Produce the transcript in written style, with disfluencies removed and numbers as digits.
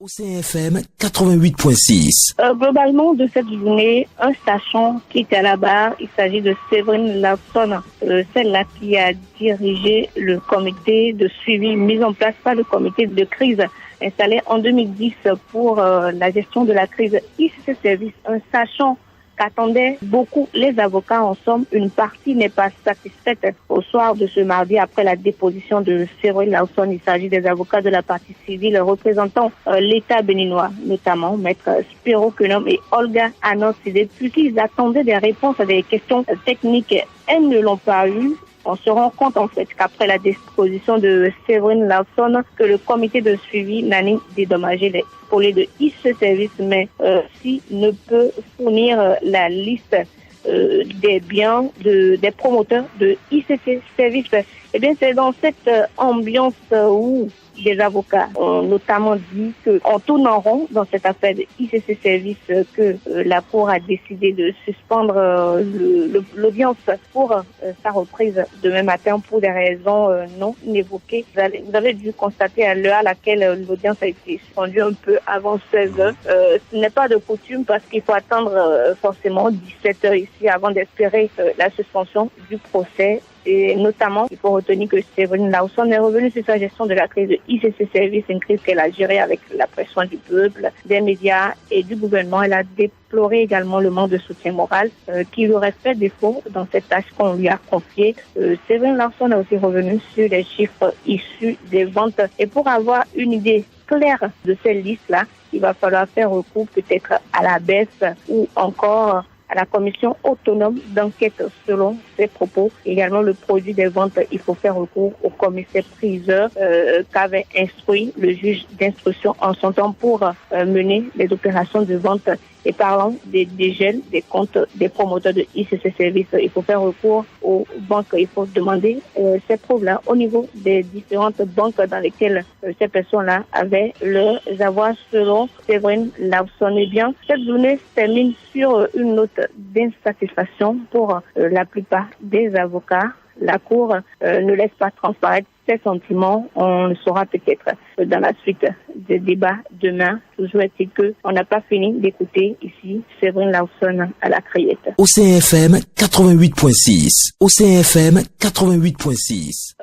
Au CFM 88.6. Globalement, de cette journée, un sachant qui était à la barre, il s'agit de Séverine Lawson, celle-là qui a dirigé le comité de suivi mis en place par le comité de crise installé en 2010 pour la gestion de la crise ICC Service. Un sachant qu'attendaient beaucoup les avocats. En somme, une partie n'est pas satisfaite au soir de ce mardi après la déposition de Séverine Lawson. Il s'agit des avocats de la partie civile représentant l'État béninois, notamment Maître Spiro Kenom et Olga Anoside, puisqu'ils attendaient des réponses à des questions techniques. Elles ne l'ont pas eu. On se rend compte en fait qu'après la disposition de Séverine Lawson, que le comité de suivi n'a ni dédommagé les volets de ICC Service, mais s'il ne peut fournir la liste des biens des promoteurs de ICC Service. Eh bien, c'est dans cette ambiance où des avocats ont notamment dit qu'on tourne en rond dans cette affaire de ICC Service, que la Cour a décidé de suspendre l'audience pour sa reprise demain matin pour des raisons non évoquées. Vous avez dû constater à l'heure à laquelle l'audience a été suspendue un peu avant 16 heures. Ce n'est pas de coutume parce qu'il faut attendre forcément 17 heures ici avant d'espérer la suspension du procès. Et notamment, il faut retenir que Séverine Lawson est revenue sur sa gestion de la crise de ICC Service, une crise qu'elle a gérée avec la pression du peuple, des médias et du gouvernement. Elle a déploré également le manque de soutien moral qui lui aurait fait défaut dans cette tâche qu'on lui a confiée. Séverine Lawson est aussi revenue sur les chiffres issus des ventes. Et pour avoir une idée claire de cette liste-là, il va falloir faire recours peut-être à la baisse ou encore à la commission autonome d'enquête selon ses propos. Également, le produit des ventes, il faut faire recours au commissaire priseur qu'avait instruit le juge d'instruction en son temps pour mener les opérations de vente. Et parlant des dégels des comptes des promoteurs de ICC Service, il faut faire recours aux banques. Il faut demander ces preuves-là au niveau des différentes banques dans lesquelles ces personnes-là avaient leurs avoirs selon Séverine Lawson. Eh bien, cette journée se termine sur une note d'insatisfaction pour la plupart des avocats. La Cour ne laisse pas transparaître ses sentiments. On le saura peut-être dans la suite des débats demain. Toujours est-il qu'on n'a pas fini d'écouter ici Séverine Lawson à la criette. Au CFM 88.6. Au CFM 88.6.